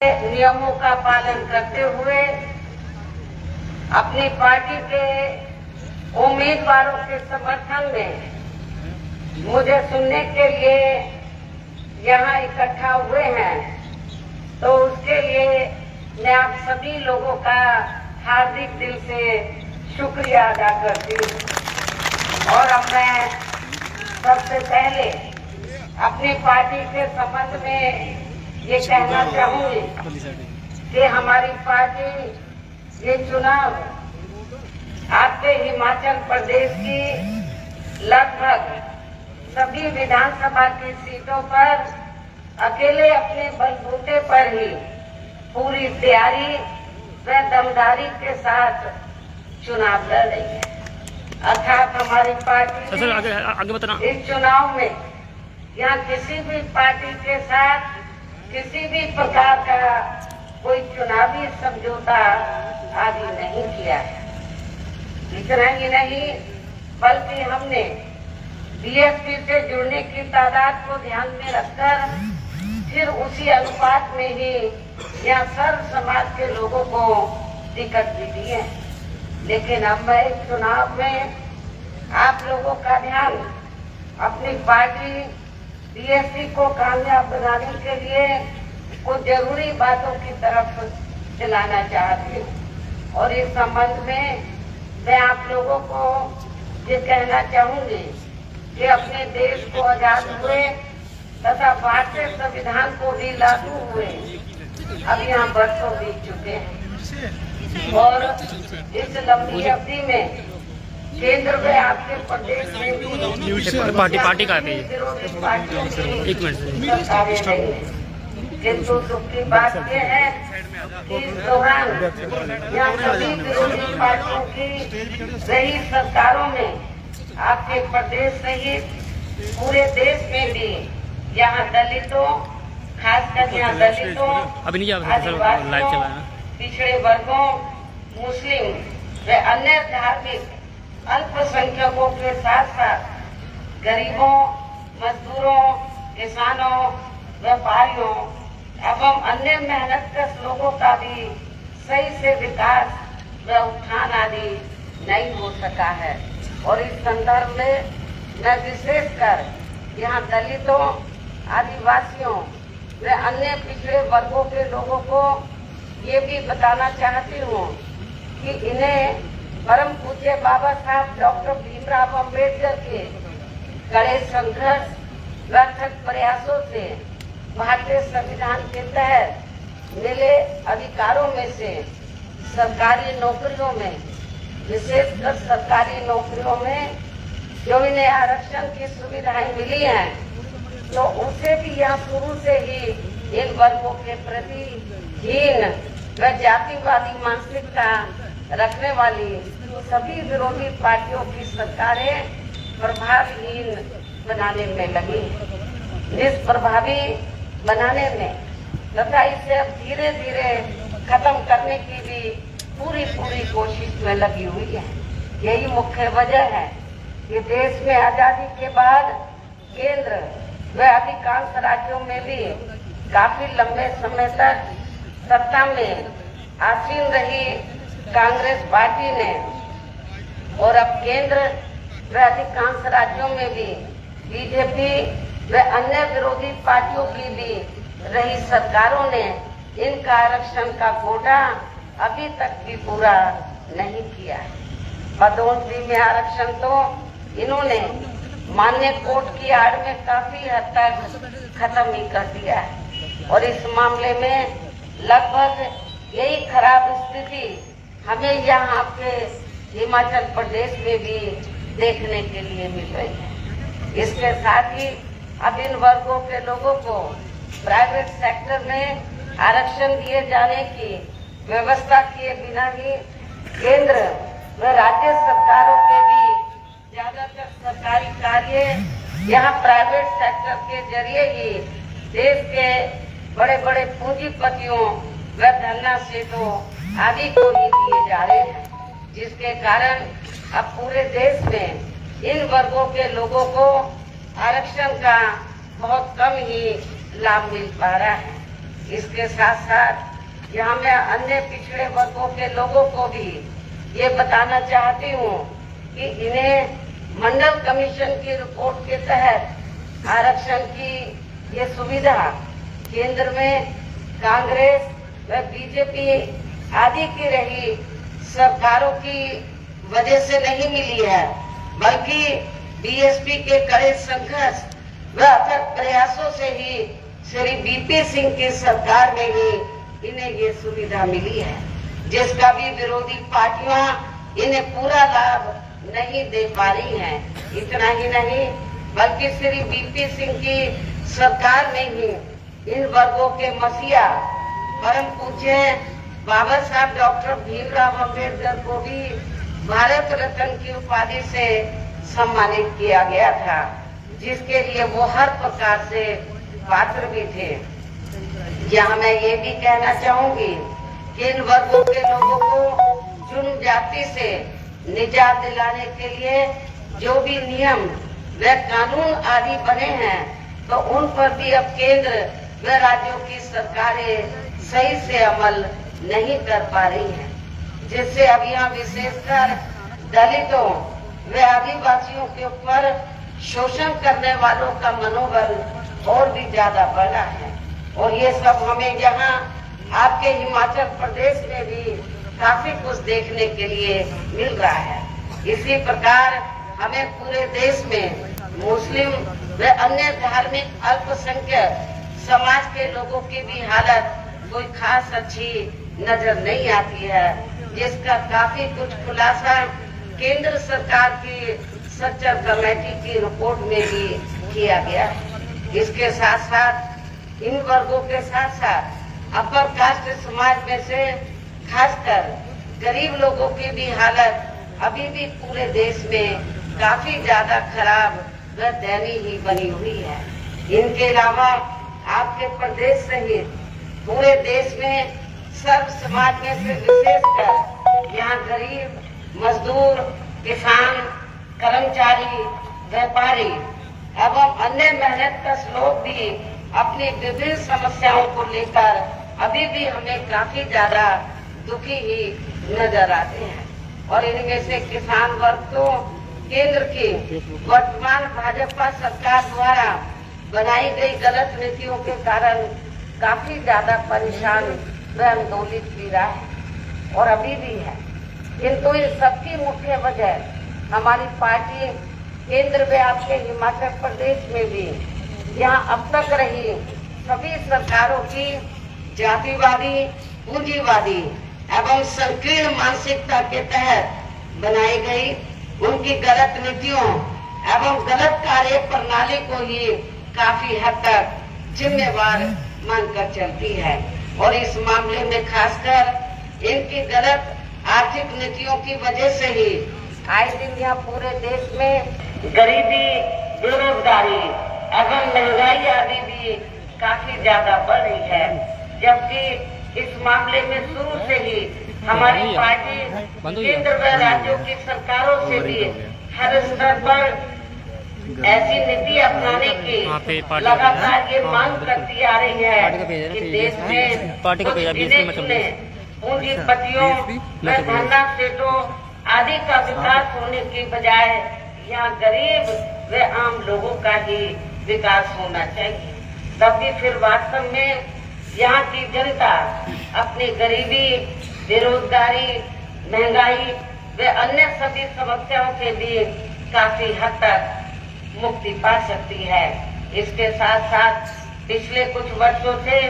नियमों का पालन करते हुए अपनी पार्टी के उम्मीदवारों के समर्थन में मुझे सुनने के लिए यहाँ इकट्ठा हुए हैं, तो उसके लिए मैं आप सभी लोगों का हार्दिक दिल से शुक्रिया अदा करती हूँ। और अब मैं सबसे पहले अपनी पार्टी के संबंध में ये कहना चाहूंगी कि हमारी पार्टी ये चुनाव आपके हिमाचल प्रदेश की लगभग सभी विधानसभा की सीटों पर अकेले अपने बलबूते पर ही पूरी तैयारी व दमदारी के साथ चुनाव लड़ रही है। अर्थात हमारी पार्टी आगे बताना। इस चुनाव में यहाँ किसी भी पार्टी के साथ किसी भी प्रकार का कोई चुनावी समझौता आदि नहीं किया है। इतना ही नहीं, बल्कि हमने बीएसपी से जुड़ने की तादाद को ध्यान में रखकर फिर उसी अनुपात में ही यहाँ सर्व समाज के लोगों को टिकट भी दी है। लेकिन अब मैं इस चुनाव में आप लोगों का ध्यान अपनी पार्टी बीएसपी को कामयाब बनाने के लिए कुछ जरूरी बातों की तरफ चलाना चाहती हूँ। और इस संबंध में मैं आप लोगों को ये कहना चाहूंगी कि अपने देश को आजाद हुए तथा भारतीय संविधान को भी लागू हुए अब यहाँ बरसों बीत चुके हैं, और इस लंबी अवधि में केंद्र में आपके प्रदेश में भी पार्टी का है एक मिनट। किंतु दुख की बात यह है कि इस दौरान यहाँ सभी विरोधी पार्टियों की रही सरकारों में आपके प्रदेश सहित पूरे देश में भी यहाँ दलितों, खासकर यहाँ दलितों, आदिवासियों, पिछड़े वर्गों, मुस्लिम व अन्य धार्मिक अल्पसंख्यकों के साथ साथ गरीबों, मजदूरों, किसानों, व्यापारियों एवं अन्य मेहनतकश लोगों का भी सही से विकास व उत्थान आदि नहीं हो सका है। और इस संदर्भ में मैं विशेषकर यहाँ दलितों, आदिवासियों व अन्य पिछड़े वर्गों के लोगों को ये भी बताना चाहती हूँ कि इन्हें परम पूज्य बाबा साहब डॉक्टर भीमराव अम्बेडकर के कड़े संघर्ष व अथक प्रयासों से भारतीय संविधान के तहत मिले अधिकारों में से सरकारी नौकरियों में, विशेषकर सरकारी नौकरियों में जो इन्हें आरक्षण की सुविधाएं मिली हैं, तो उसे भी यहाँ शुरू से ही इन वर्गों के प्रति हीन व जातिवादी मानसिकता रखने वाली सभी विरोधी पार्टियों की सरकारें प्रभावहीन बनाने में लगी, निष्प्रभावी बनाने में तथा इसे अब धीरे धीरे खत्म करने की भी पूरी कोशिश में लगी हुई है। यही मुख्य वजह है कि देश में आजादी के बाद केंद्र व अधिकांश राज्यों में भी काफी लंबे समय तक सत्ता में आसीन रही कांग्रेस पार्टी ने, और अब केंद्र व अधिकांश राज्यों में भी बीजेपी व अन्य विरोधी पार्टियों की भी रही सरकारों ने इनका आरक्षण का कोटा अभी तक भी पूरा नहीं किया है। पदोन्नति में आरक्षण तो इन्होंने मान्य कोर्ट की आड़ में काफी हद तक खत्म ही कर दिया है, और इस मामले में लगभग यही खराब स्थिति हमें यहाँ आपके हिमाचल प्रदेश में भी देखने के लिए मिल रही है। इसके साथ ही अब इन वर्गों के लोगों को प्राइवेट सेक्टर में आरक्षण दिए जाने की व्यवस्था किए बिना ही केंद्र व राज्य सरकारों के भी ज्यादातर सरकारी कार्य यहाँ प्राइवेट सेक्टर के जरिए ही देश के बड़े बड़े पूंजीपतियों व धनराशियों आदि को ही दिए जा रहे हैं, जिसके कारण अब पूरे देश में इन वर्गों के लोगों को आरक्षण का बहुत कम ही लाभ मिल पा रहा है। इसके साथ साथ यहाँ मैं अन्य पिछड़े वर्गों के लोगों को भी ये बताना चाहती हूँ कि इन्हें मंडल कमीशन की रिपोर्ट के तहत आरक्षण की ये सुविधा केंद्र में कांग्रेस व बीजेपी आदि की रही सरकारों की वजह से नहीं मिली है, बल्कि बीएसपी के कड़े संघर्ष व अथक प्रयासों से ही श्री बीपी सिंह की सरकार में ही इन्हें ये सुविधा मिली है, जिसका भी विरोधी पार्टियां इन्हें पूरा लाभ नहीं दे पा रही हैं। इतना ही नहीं, बल्कि श्री बीपी सिंह की सरकार में ही इन वर्गों के मसीहा परम पूज्य बाबा साहब डॉक्टर भीमराव अम्बेडकर को भी भारत रत्न की उपाधि से सम्मानित किया गया था, जिसके लिए वो हर प्रकार से पात्र भी थे। यहाँ मैं ये भी कहना चाहूंगी कि इन वर्गों के लोगों को जुर्म जाति से निजात दिलाने के लिए जो भी नियम व कानून आदि बने हैं, तो उन पर भी अब केंद्र व राज्यों की सरकारें सही से अमल नहीं कर पा रही हैं, जिससे अब यहाँ विशेषकर दलितों व आदिवासियों के ऊपर शोषण करने वालों का मनोबल और भी ज्यादा बढ़ा है। और ये सब हमें यहाँ आपके हिमाचल प्रदेश में भी काफी कुछ देखने के लिए मिल रहा है। इसी प्रकार हमें पूरे देश में मुस्लिम व अन्य धार्मिक अल्पसंख्यक समाज के लोगों की भी हालत कोई खास अच्छी नजर नहीं आती है, जिसका काफी कुछ खुलासा केंद्र सरकार की सच्चर कमेटी की रिपोर्ट में भी किया गया है। इसके साथ साथ इन वर्गों के साथ साथ अपर कास्ट समाज में से खासकर गरीब लोगों की भी हालत अभी भी पूरे देश में काफी ज्यादा खराब व दयनीय ही बनी हुई है। इनके अलावा आपके प्रदेश सहित पूरे देश में सर्व समाज में से विशेषकर यहाँ गरीब, मजदूर, किसान, कर्मचारी, व्यापारी एवं अन्य मेहनतकश लोग भी अपनी विभिन्न समस्याओं को लेकर अभी भी हमें काफी ज्यादा दुखी ही नजर आते हैं। और इनमें से किसान वर्ग तो केंद्र की वर्तमान भाजपा सरकार द्वारा बनाई गई गलत नीतियों के कारण काफी ज्यादा परेशान व आंदोलित भी रहा है और अभी भी है। किंतु इन सबकी मुख्य वजह हमारी पार्टी केंद्र में आपके हिमाचल प्रदेश में भी यहाँ अब तक रही सभी सरकारों की जातिवादी, पूंजीवादी एवं संकीर्ण मानसिकता के तहत बनाई गई उनकी गलत नीतियों एवं गलत कार्य प्रणाली को ही काफी हद तक जिम्मेवार मानकर चलती है। और इस मामले में खासकर इनकी गलत आर्थिक नीतियों की वजह से ही आए दिन यहाँ पूरे देश में गरीबी, बेरोजगारी एवं महंगाई आदि भी काफी ज्यादा बढ़ रही है, जबकि इस मामले में शुरू से ही हमारी पार्टी केंद्र व राज्यों की सरकारों से भी हर स्तर पर ऐसी नीति अपनाने की लगातार ये मांग करती आ रही है कि देश में पूंजीपतियों व धंधा सेठों आदि का विकास होने की बजाय यहाँ गरीब व आम लोगों का ही विकास होना चाहिए। तभी फिर वास्तव में यहाँ की जनता अपनी गरीबी, बेरोजगारी, महंगाई व अन्य सभी समस्याओं से भी काफी हद तक मुक्ति पा सकती है। इसके साथ साथ पिछले कुछ वर्षों से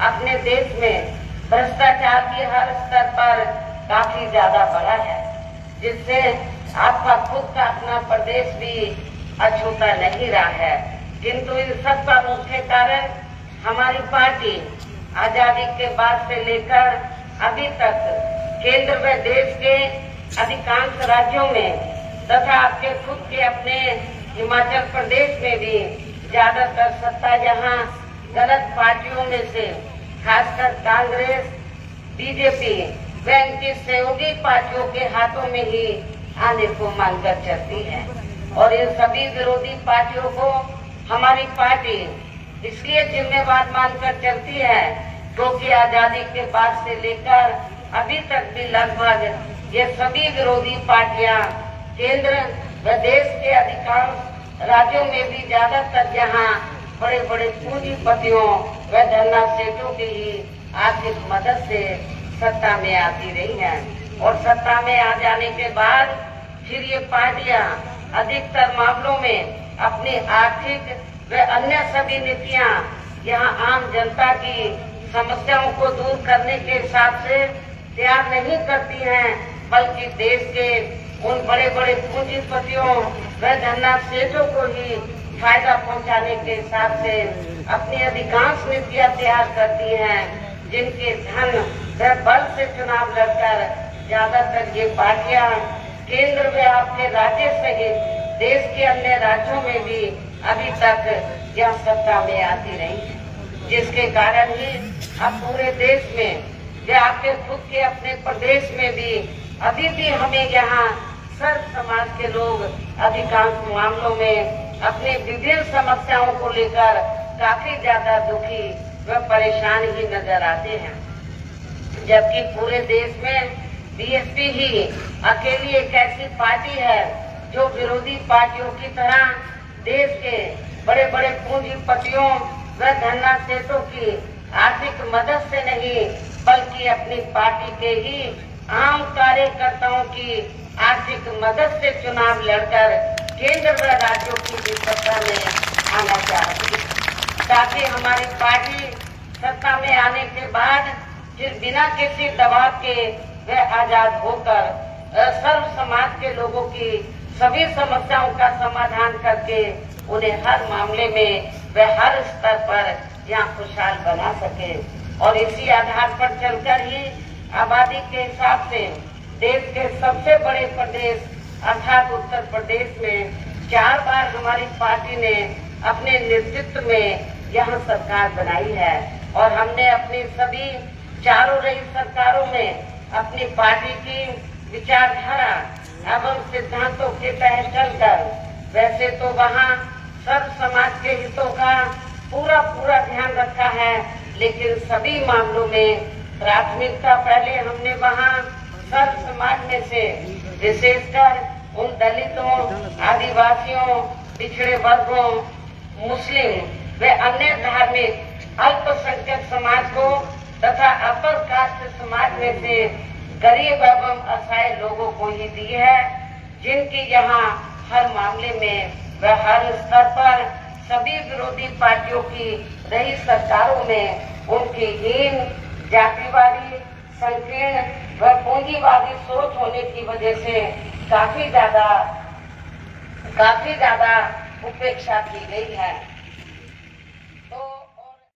अपने देश में भ्रष्टाचार की हर स्तर पर काफी ज्यादा बढ़ा है, जिससे आपका खुद का अपना प्रदेश भी अछूता नहीं रहा है। किंतु इन सब का मुख्य कारण हमारी पार्टी आजादी के बाद से लेकर अभी तक केंद्र व देश के अधिकांश राज्यों में तथा आपके खुद के अपने हिमाचल प्रदेश में भी ज्यादातर सत्ता जहां गलत पार्टियों में से खासकर कांग्रेस, बीजेपी व इनकी सहयोगी पार्टियों के हाथों में ही आने को मानकर चलती है। और इन सभी विरोधी पार्टियों को हमारी पार्टी इसलिए जिम्मेवार मानकर चलती है क्योंकि आजादी के बाद से लेकर अभी तक भी लगभग ये सभी विरोधी पार्टियां केंद्र व देश के अधिकांश राज्यों में भी ज्यादातर यहाँ बड़े बड़े पूंजीपतियों व धरना सेठों की ही आर्थिक मदद से सत्ता में आती रही हैं और सत्ता में आ जाने के बाद फिर ये पार्टियां अधिकतर मामलों में अपनी आर्थिक व अन्य सभी नीतियां यहाँ आम जनता की समस्याओं को दूर करने के हिसाब से तैयार नहीं करती हैं, बल्कि देश के उन बड़े बड़े पूंजीपतियों व धरना सेठों को ही फायदा पहुंचाने के हिसाब से अपनी अधिकांश नीतियां तैयार करती हैं, जिनके धन व बल से चुनाव लड़कर ज्यादातर ये पार्टियां केंद्र में आपके राज्य सहित देश के अन्य राज्यों में भी अभी तक यह सत्ता में आती रही, जिसके कारण ही अब पूरे देश में या आपके खुद के अपने प्रदेश में भी अभी भी हमें यहाँ सर्व समाज के लोग अधिकांश मामलों में अपने विभिन्न समस्याओं को लेकर काफी ज्यादा दुखी व परेशान ही नजर आते हैं, जबकि पूरे देश में बीएसपी ही अकेली एक ऐसी पार्टी है जो विरोधी पार्टियों की तरह देश के बड़े बड़े पूंजीपतियों व धरना सेठों की आर्थिक मदद से नहीं, बल्कि अपनी पार्टी के ही आम कार्यकर्ताओं की आर्थिक मदद से चुनाव लड़कर केंद्र व राज्यों की भी सत्ता में आना चाहती है, ताकि हमारी पार्टी सत्ता में आने के बाद फिर बिना किसी दबाव के व आजाद होकर सर्व समाज के लोगों की सभी समस्याओं का समाधान करके उन्हें हर मामले में व हर स्तर पर यहाँ खुशहाल बना सके। और इसी आधार पर चलकर ही आबादी के हिसाब से देश के सबसे बड़े प्रदेश अर्थात उत्तर प्रदेश में 4 बार हमारी पार्टी ने अपने नेतृत्व में यहाँ सरकार बनाई है और हमने अपनी सभी चारों रही सरकारों में अपनी पार्टी की विचारधारा एवं सिद्धांतों के तहत चलकर वैसे तो वहाँ सब समाज के हितों का पूरा ध्यान रखा है, लेकिन सभी मामलों में प्राथमिकता पहले हमने वहाँ सब समाज में से विशेषकर उन दलितों, आदिवासियों, पिछड़े वर्गों, मुस्लिम व अन्य धार्मिक अल्पसंख्यक समाज को तथा अपर कास्ट समाज में से गरीब एवं असहाय लोगों को ही दी है, जिनकी यहाँ हर मामले में व हर स्तर पर सभी विरोधी पार्टियों की रही सरकारों में उनकी हीन, जातिवादी, संकीर्ण व पूंजीवादी सोच होने की वजह से काफी ज्यादा उपेक्षा की गई है।